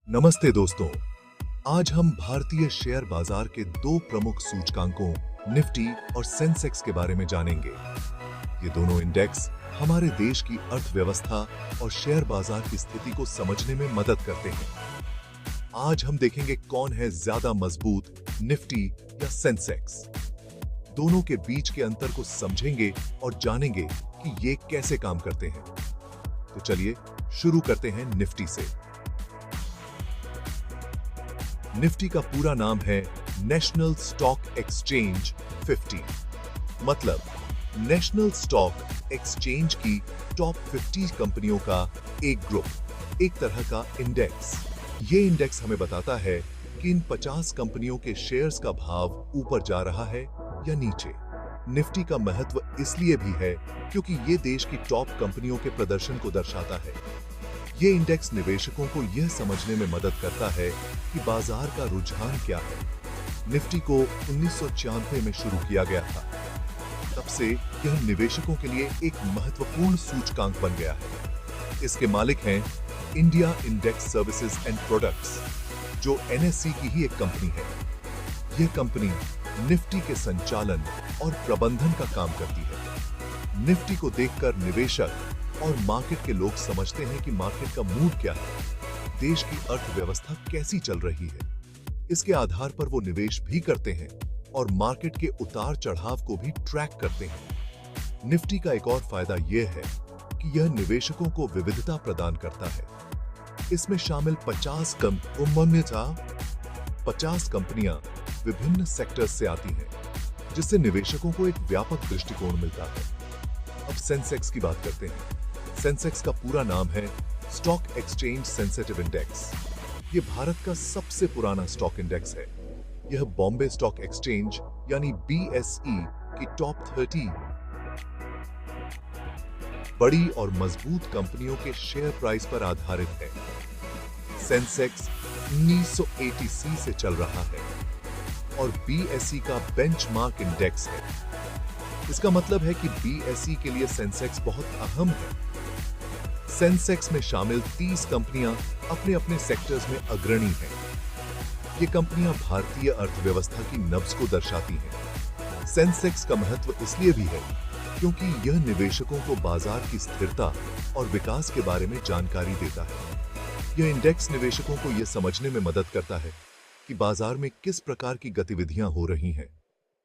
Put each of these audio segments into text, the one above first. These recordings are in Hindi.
नमस्ते दोस्तों। आज हम भारतीय शेयर बाजार के दो प्रमुख सूचकांकों निफ्टी और सेंसेक्स के बारे में जानेंगे। ये दोनों इंडेक्स हमारे देश की अर्थव्यवस्था और शेयर बाजार की स्थिति को समझने में मदद करते हैं। आज हम देखेंगे कौन है ज्यादा मजबूत, निफ्टी या सेंसेक्स। दोनों के बीच के अंतर को समझेंगे और जानेंगे कि ये कैसे काम करते हैं। तो चलिए शुरू करते हैं निफ्टी से। निफ्टी का पूरा नाम है नेशनल स्टॉक एक्सचेंज 50। मतलब नेशनल स्टॉक एक्सचेंज की टॉप 50 कंपनियों का एक ग्रुप, एक तरह का इंडेक्स। ये इंडेक्स हमें बताता है कि इन 50 कंपनियों के शेयर्स का भाव ऊपर जा रहा है या नीचे। निफ्टी का महत्व इसलिए भी है क्योंकि ये देश की टॉप कंपनियों के प्रदर्शन को दर्शाता है। ये इंडेक्स निवेशकों को यह समझने में मदद करता है कि बाजार का रुझान क्या है। निफ्टी को 1996 में शुरू किया गया था। तब से यह निवेशकों के लिए एक महत्वपूर्ण सूचकांक बन गया है। इसके मालिक हैं India index services and products, जो एनएसई की ही एक कंपनी है। यह कंपनी निफ्टी के संचालन और प्रबंधन का काम करती है। निफ्टी को देखकर निवेशक और मार्केट के लोग समझते हैं कि मार्केट का मूड क्या है, देश की अर्थव्यवस्था कैसी चल रही है। इसके आधार पर वो निवेश भी करते हैं और मार्केट के उतार चढ़ाव को भी ट्रैक करते हैं। निफ्टी का एक और फायदा यह है कि यह निवेशकों को विविधता प्रदान करता है। इसमें शामिल 50 कंपनियां विभिन्न सेक्टर्स से आती हैं, जिससे निवेशकों को एक व्यापक दृष्टिकोण मिलता है। अब सेंसेक्स की बात करते हैं। सेंसेक्स का पूरा नाम है स्टॉक एक्सचेंज सेंसिटिव इंडेक्स। यह भारत का सबसे पुराना स्टॉक इंडेक्स है। यह बॉम्बे स्टॉक एक्सचेंज यानी बीएसई की टॉप 30 बड़ी और मजबूत कंपनियों के शेयर प्राइस पर आधारित है। सेंसेक्स 1980 से चल रहा है और बीएसई का बेंचमार्क इंडेक्स है। इसका मतलब है कि बीएसई के लिए सेंसेक्स बहुत अहम है। सेंसेक्स में शामिल 30 कंपनियां अपने अपने सेक्टर्स में अग्रणी हैं। ये कंपनियां भारतीय अर्थव्यवस्था की नब्ज को दर्शाती हैं। सेंसेक्स का महत्व इसलिए भी है क्योंकि यह निवेशकों को बाजार की स्थिरता और विकास के बारे में जानकारी देता है। यह इंडेक्स निवेशकों को यह समझने में मदद करता है कि बाजार में किस प्रकार की गतिविधियां हो रही हैं।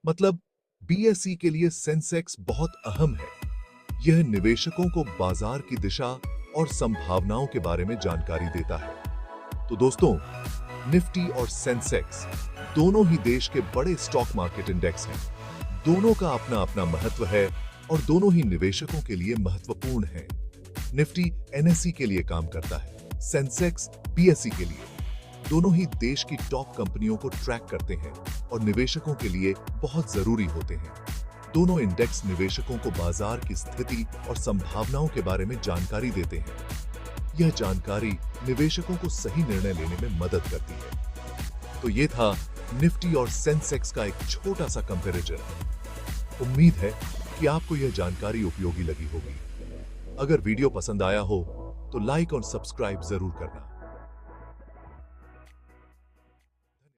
मतलब बीएसई के लिए सेंसेक्स बहुत अहम है। यह निवेशकों को बाजार की दिशा और संभावनाओं के बारे में जानकारी देता है। तो दोस्तों, निफ्टी और सेंसेक्स दोनों ही देश के बड़े स्टॉक मार्केट इंडेक्स हैं। दोनों का अपना अपना महत्व है और दोनों ही निवेशकों के लिए महत्वपूर्ण है। निफ्टी एनएसई के लिए काम करता है, सेंसेक्स बीएसई के लिए। दोनों ही देश की टॉप कंपनियों को ट्रैक करते हैं और निवेशकों के लिए बहुत जरूरी होते हैं। दोनों इंडेक्स निवेशकों को बाजार की स्थिति और संभावनाओं के बारे में जानकारी देते हैं। यह जानकारी निवेशकों को सही निर्णय लेने में मदद करती है। तो ये था निफ्टी और सेंसेक्स का एक छोटा सा कंपैरिजन। उम्मीद है कि आपको यह जानकारी उपयोगी लगी होगी। अगर वीडियो पसंद आया हो तो लाइक और सब्सक्राइब जरूर करना।